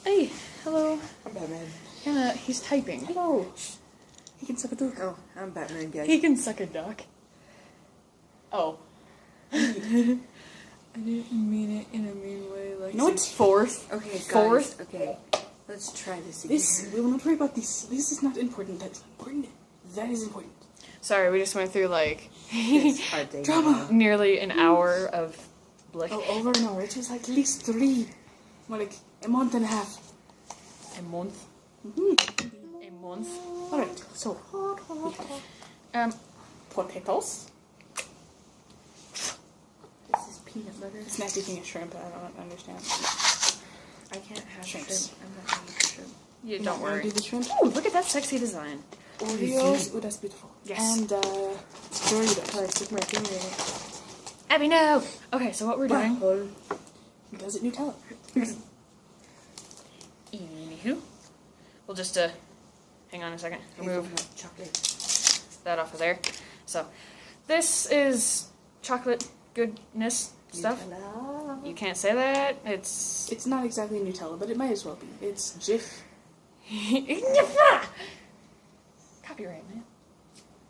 Hey, hello. I'm Batman. He's typing. Hello. He can suck a dick. Oh, I'm Batman, guys. He can suck a duck. Oh. I didn't mean it in a mean way. Like No, it's fourth. Okay, guys. Fourth? Okay, let's try this again. We will not worry about this. This is not important. That is not important. That is important. Sorry, we just went through like It's our day Drama. nearly an hour of blick. Oh, over an hour. It was like at least 3. More like a month and a half. A month. Mm-hmm. A month. Alright, so. Potatoes. This is peanut butter. It's not eating a shrimp. I don't understand. I can't have Shrimps. shrimp. I'm not eating shrimp. Yeah, You don't wanna worry. do the shrimp? Ooh, look at that sexy design. Oreos. Oh, that's beautiful. Yes. And Doritos. I stick my finger in it. Abby, no. Okay, so what we're doing. Butthole. Does it Nutella? Anywho, we'll just hang on a second. Remove chocolate. that off of there. So, this is chocolate goodness stuff. Nutella. You can't say that. It's It's not exactly Nutella, but it might as well be. It's Jif. copyright, man.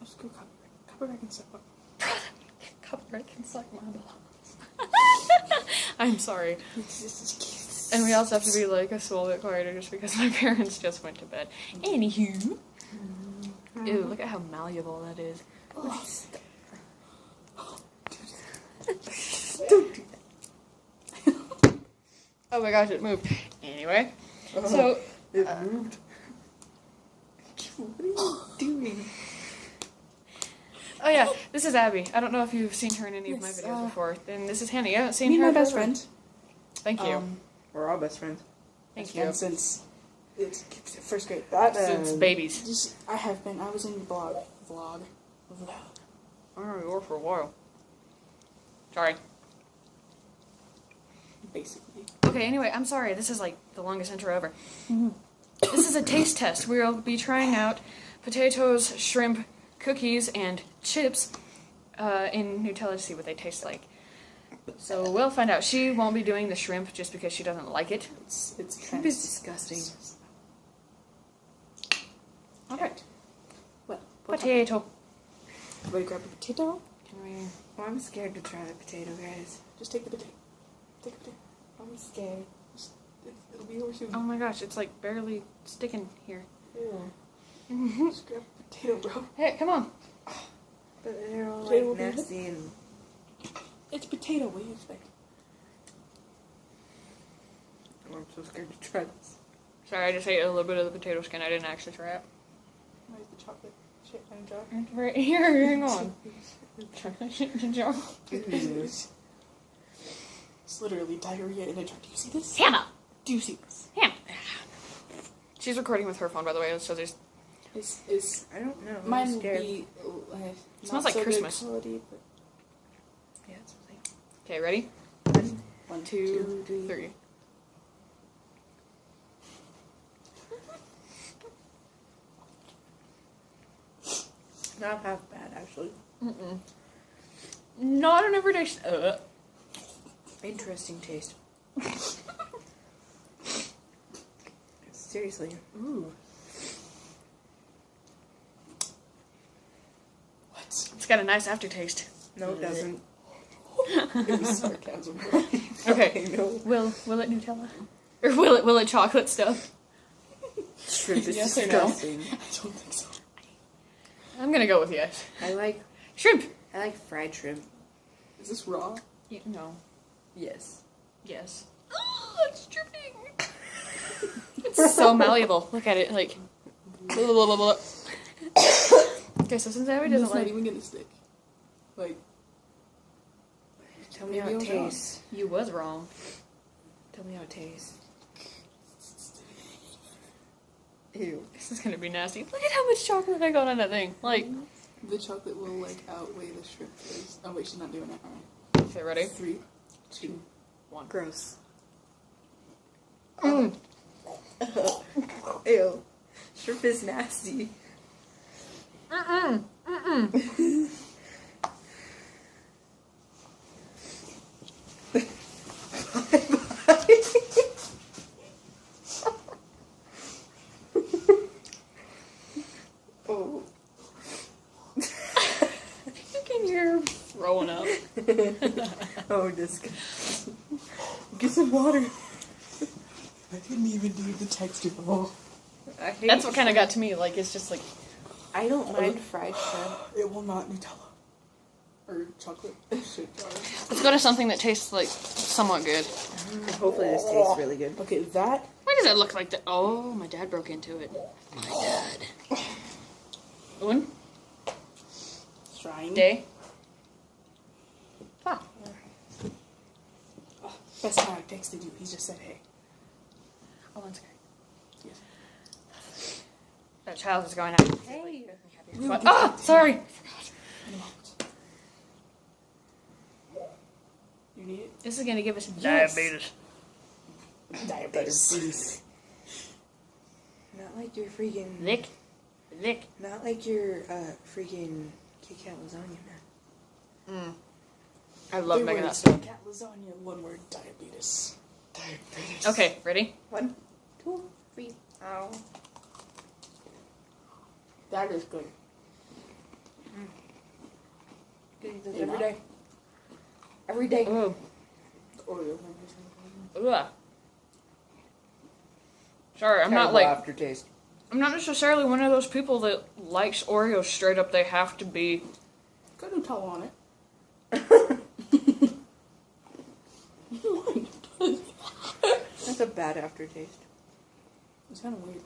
Oh, screw copyright. Copyright can suck. Copyright can suck my balls. I'm sorry. It's And we also have to be like a small bit quieter just because my parents just went to bed. Anywho. Ew, look at how malleable that is. Don't do that. Oh my gosh, it moved. Anyway, so It moved. What are you doing? oh yeah, this is Abby. I don't know if you've seen her in any of my Yes, videos before. And this is Hannah. You haven't seen Me her. and my best before? friend. Thank you. We're all best friends. Thank Best you. friend since it's first grade. Since babies. Just, I was in vlog. Oh, you were for a while. Sorry. Basically. Okay, anyway, I'm sorry. This is like the longest intro ever. This is a taste test. We'll be trying out potatoes, shrimp, cookies, and chips in Nutella to see what they taste like. So we'll find out. She won't be doing the shrimp just because she doesn't like it. It's Shrimp is disgusting. Alright. Well, Potato. everybody grab a potato. Can we... Well, I'm scared to try the potato, guys. Just take the potato. Take the potato. I'm scared. It'll be over soon. Oh my gosh, it's like barely sticking here. Ew. Just grab a potato, bro. Hey, come on. But they're all Potato like will be nasty and... It's potato. What do you expect? Oh, I'm so scared to try this. Sorry, I just ate a little bit of the potato skin. I didn't actually try it. Where's the chocolate shit in a jar? It's right here. Hang on. Jar. Ew. It's literally diarrhea in a jar. Do you see this? Hannah! Do you see this? Hannah! She's recording with her phone, by the way, so there's... It's I don't know. I'm mine will scared. be Smells not like so good Christmas. quality, but Yeah, it's something. Okay, ready? 1, 2, 2, 3. 3. Not half bad, actually. Mm-mm. Not an everyday... Interesting taste. Seriously. Ooh. What? It's got a nice aftertaste. No, it doesn't. It was sarcasm, bro. Okay. No. Will it Nutella? Or will it chocolate stuff? Shrimp is Yes or no? disgusting. I don't think so. I'm gonna go with yes. I like Shrimp! fried shrimp. Is this raw? No. Yes. Yes. Oh, it's dripping! It's so malleable. Look at it, like... Blah, blah, blah, blah. Okay, so since Abby doesn't It's not like... even gonna stick. Like, Tell me how it Maybe I was wrong. tastes. You was wrong. Tell me how it tastes. Ew. This is gonna be nasty. Look at how much chocolate I got on that thing. Like... the chocolate will, like, outweigh the shrimp taste. Oh, wait, she's not doing it. Alright. Okay, ready? 3, 2, 1. Gross. Mm. Ew. Shrimp is nasty. Mm-mm. Mm-mm. Oh, disgusting. Get some water. I didn't even do the texture ball. I hate That's what kind of got to me. Like, it's just like, I don't mind fried shrimp. It will not Nutella. Or chocolate shit jar. let's go to something that tastes like somewhat good. Hopefully this tastes really good. Okay, that. Why does it look like that? Oh, my dad broke into it. My dad. Un, Shrine. day. Ah. Oh, best time I texted you. He just said, hey. Oh, one second. Yes. That child is going out. Hey. What? Ah, sorry. You need it? This is gonna give us Yes. diabetes. Diabetes. Not like your freaking... Lick, lick. Not like your freaking Kit Kat lasagna, man. I love Three making that words, stuff. Cat lasagna, one word, diabetes. Diabetes. Okay, ready? 1, 2, 3. Ow. That is good. Good eat this You're every not? day. Every day. Ooh. The Oreo one. Ugh. Sorry, I'm not Terrible like aftertaste. I'm not necessarily one of those people that likes Oreos straight up. They have to be. Got Nutella on it. That's a bad aftertaste. It's kind of weird,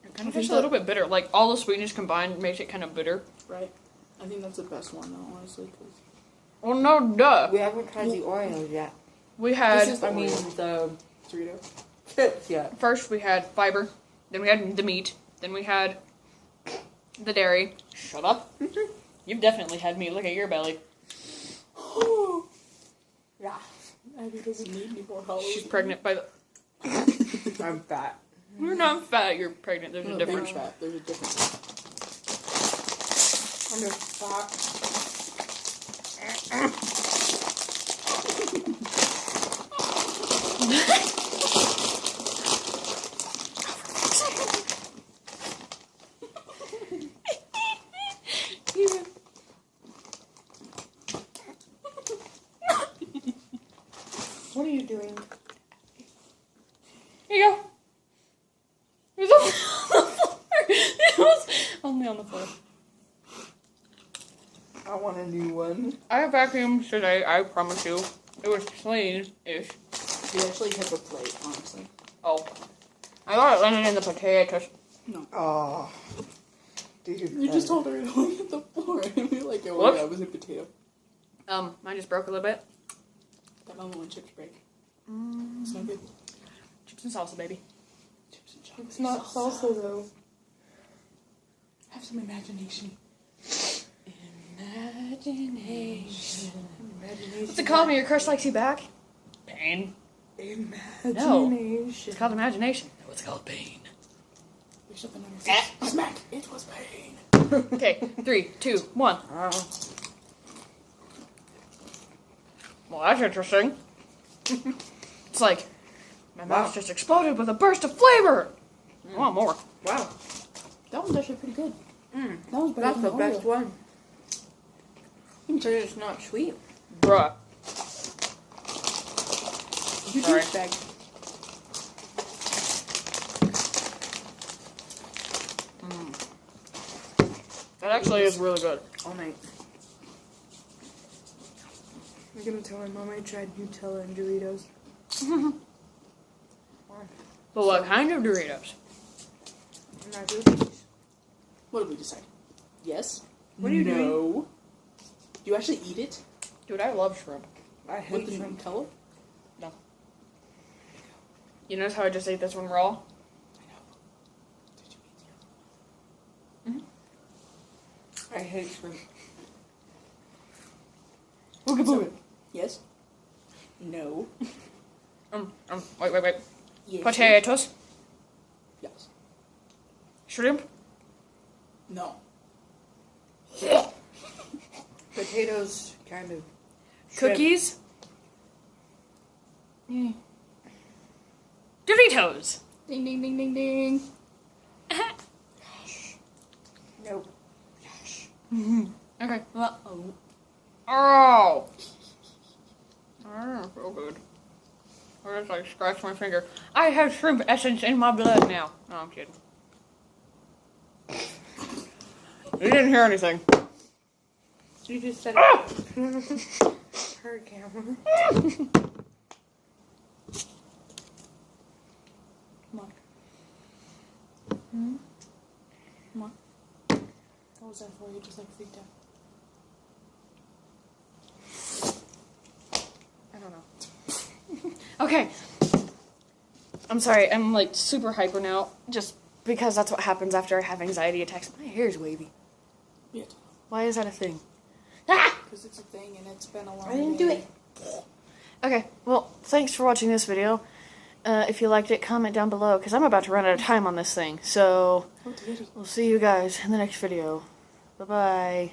It kind of tastes a little bit bitter. Like all the sweetness combined makes it kind of bitter. right? I think that's the best one, though, honestly. Cause Well, no, duh. We haven't tried the Oreos yet. We had This is- I mean, the Dorito. chips yet. first we had fiber, then we had the meat, then we had the dairy. Shut up. You've definitely had meat. Look at your belly. Yeah. Abby doesn't need any more Halloween. She's pregnant by the. I'm fat. You're not fat. You're pregnant. There's No, a baby difference. fat. There's a difference. I'm just fat. What are you doing? Here you go. It was on the floor. It was only on the floor. I want a new one. I vacuumed today. I promise you. It was clean-ish. You actually hit the plate, honestly. Oh. I thought it landed in the potatoes. No. Oh. Dude. You just told her it only hit the floor. And we were like, oh, Whoops. yeah, it was a potato. Mine just broke a little bit. That only one chips break. It's not good. Chips and salsa, baby. Chips and chocolate. It's not salsa though. Have some imagination. Imagination. What's it called when your crush likes you back? Pain. Imagination. It's called imagination. No, it's called pain. There's something on your face. Smack! It was pain. Okay, 3, 2, 1. Oh. Well, that's interesting. It's like my mouth just exploded with a burst of flavor. I want more. Wow. That one's actually pretty good. Mm. That was better That's than the the best Oreo. one. Because it's not sweet. Bruh. You Sorry. douchebag. That actually is really good. All night. I'm gonna tell my mom I tried Nutella and Doritos. But what kind of Doritos? And I do these. What did we decide? Yes? What are you doing? No. Do you actually eat it? Dude, I love shrimp. I With hate the shrimp. Nutella? No. You notice how I just ate this one raw? I know. Did you eat the I hate shrimp. Boogie other? Yes? No. Wait. Yes. Potatoes, Yes. shrimp, No. Potatoes, kind of. Shrimp. cookies, Doritos. Ding, ding, ding, ding, ding. Nope. Okay. Well, Oh! I don't feel good. I just like scratched my finger. I have shrimp essence in my blood now. No, I'm kidding. You didn't hear anything. You just said it. Her camera. Come on. Hmm? Come on. What was that for? You just like freaked out. I don't know. Okay. I'm sorry, I'm like super hyper now. Just because that's what happens after I have anxiety attacks. My hair's wavy. Yeah. Why is that a thing? Ah! Because it's a thing and it's been a long I didn't day. do it. Okay, well, thanks for watching this video. If you liked it, comment down below, because I'm about to run out of time on this thing. So, Oh, dearie. we'll see you guys in the next video. Bye-bye.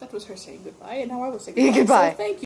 That was her saying goodbye, and now I will say Yeah, goodbye. goodbye. So thank you.